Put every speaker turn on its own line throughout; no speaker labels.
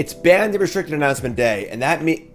It's banned the restricted announcement day, and that wait,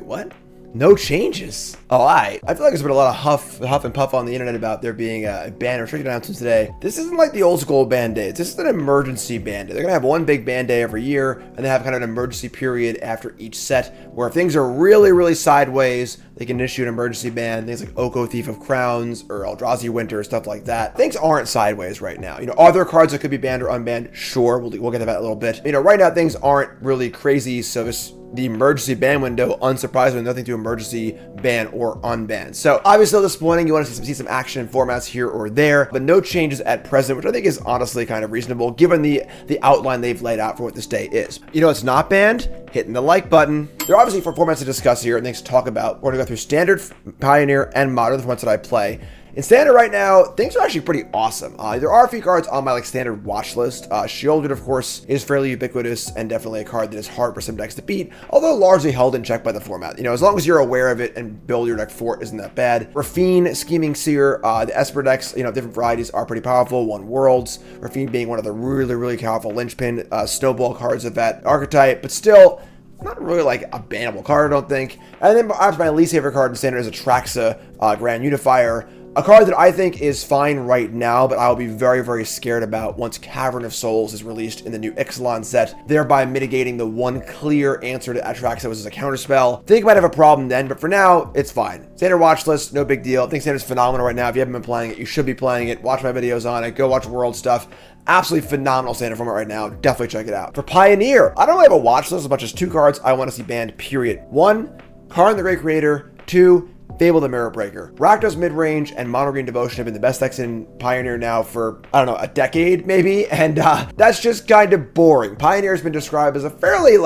what? No changes. Oh, I feel like there's been a lot of huff and puff on the internet about there being a ban restricted announcements today. This isn't like the old school ban days. This is an emergency ban day. They're gonna have one big ban day every year, and they have kind of an emergency period after each set, where if things are really, really sideways, they can issue an emergency ban. Things like Oko Thief of Crowns or Eldrazi Winter, stuff like that. Things aren't sideways right now. You know, are there cards that could be banned or unbanned? Sure, we'll get to that in a little bit. You know, right now things aren't really crazy, so the emergency ban window, unsurprisingly, nothing to emergency ban or unban. So obviously disappointing. You want to see some action in formats here or there, but no changes at present, which I think is honestly kind of reasonable given the outline they've laid out for what this day is. You know, it's not banned. Hitting the like button. There are obviously 4 formats to discuss here and things to talk about. We're going to go through standard, pioneer, and modern, the formats that I play. In standard right now, things are actually pretty awesome. There are a few cards on my standard watch list. Shielded, of course, is fairly ubiquitous and definitely a card that is hard for some decks to beat, although largely held in check by the format. You know, as long as you're aware of it and build your deck for it, isn't that bad. Raffine, Scheming Seer, the Esper decks, you know, different varieties are pretty powerful. One Worlds, Raffine being one of the really, really powerful linchpin snowball cards of that archetype, but still not really like a bannable card, I don't think. And then perhaps my least favorite card in standard is Atraxa, Grand Unifier. A card that I think is fine right now, but I'll be very, very scared about once Cavern of Souls is released in the new Ixalan set, thereby mitigating the one clear answer to Atraxa, which is a counterspell. Think I might have a problem then, but for now, it's fine. Standard watch list, no big deal. I think Standard's phenomenal right now. If you haven't been playing it, you should be playing it. Watch my videos on it. Go watch World stuff. Absolutely phenomenal Standard format right now. Definitely check it out. For Pioneer, I don't really have a watch list as much as 2 cards I want to see banned, period. 1, Karn the Great Creator. 2, Fable the Mirror Breaker. Rakdos Midrange and Mono Green Devotion have been the best decks in Pioneer now for, I don't know, a decade maybe, and that's just kind of boring. Pioneer has been described as a fairly,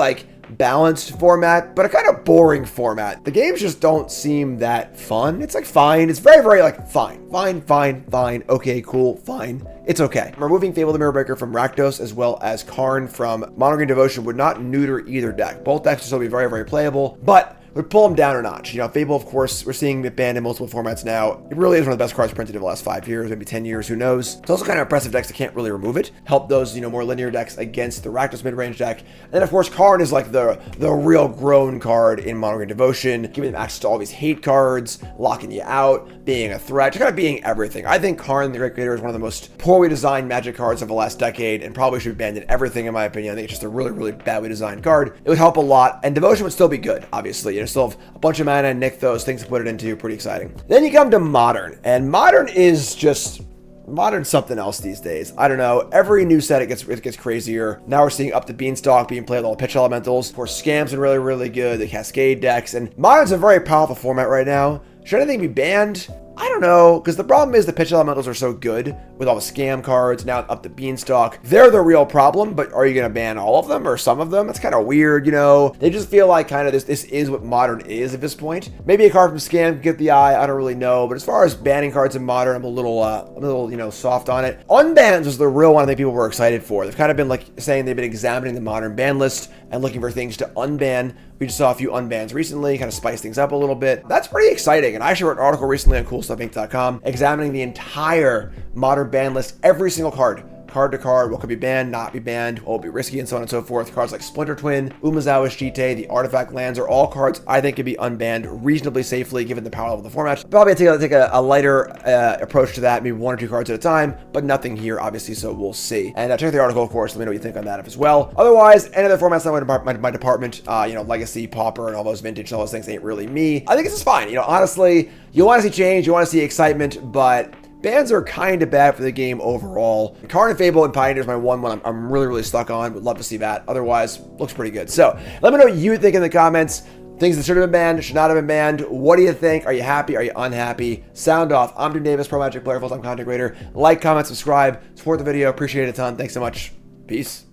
balanced format, but a kind of boring format. The games just don't seem that fun. It's fine. It's very, very fine. Okay, cool, fine. It's okay. Removing Fable the Mirror Breaker from Rakdos as well as Karn from Mono Green Devotion would not neuter either deck. Both decks will still be very, very playable, but would pull them down a notch. You know, Fable, of course, we're seeing it banned in multiple formats now. It really is one of the best cards printed in the last 5 years, maybe 10 years, who knows. It's also kind of impressive decks that can't really remove it. Help those, more linear decks against the Rakdos mid-range deck. And then, of course, Karn is the real grown card in Mono Green Devotion, giving them access to all these hate cards, locking you out, being a threat, just kind of being everything. I think Karn the Great Creator is one of the most poorly designed Magic cards of the last decade and probably should be banned in everything, in my opinion. I think it's just a really, really badly designed card. It would help a lot, and Devotion would still be good, obviously. Still have a bunch of mana and nick those things to put it into. Pretty exciting. Then you come to Modern, and Modern is just something else these days. I don't know. Every new set it gets crazier. Now we're seeing Up the Beanstalk being played with all the pitch elementals. Of course, Scam's been really, really good. The Cascade decks, and Modern's a very powerful format right now. Should anything be banned? I don't know, because the problem is the pitch elementals are so good with all the scam cards, now Up the Beanstalk. They're the real problem, but are you going to ban all of them or some of them? That's kind of weird, They just feel like kind of this is what Modern is at this point. Maybe a card from Scam could get the eye, I don't really know, but as far as banning cards in Modern, I'm a little soft on it. Unbans was the real one I think people were excited for. They've kind of been saying they've been examining the Modern ban list and looking for things to unban. We just saw a few unbans recently, kind of spice things up a little bit. That's pretty exciting. And I actually wrote an article recently on CoolStuffInc.com examining the entire Modern ban list, every single card to card, what could be banned, not be banned, what will be risky, and so on and so forth. Cards like Splinter Twin, Umezawa Shite, the Artifact Lands are all cards I think could be unbanned reasonably safely given the power level of the format. Probably take a lighter approach to that, maybe 1 or 2 cards at a time, but nothing here, obviously, so we'll see. And check the article, of course. Let me know what you think on that as well. Otherwise, any other formats that my department, Legacy, Pauper, and all those vintage, all those things ain't really me. I think this is fine. Honestly, you want to see change, you want to see excitement, but bans are kind of bad for the game overall. Karn and Fable and Pioneer is my one I'm really, really stuck on. Would love to see that. Otherwise, looks pretty good. So let me know what you think in the comments. Things that should have been banned, should not have been banned. What do you think? Are you happy? Are you unhappy? Sound off. I'm Jim Davis, Pro Magic player, full-time content creator. Like, comment, subscribe, support the video. Appreciate it a ton. Thanks so much. Peace.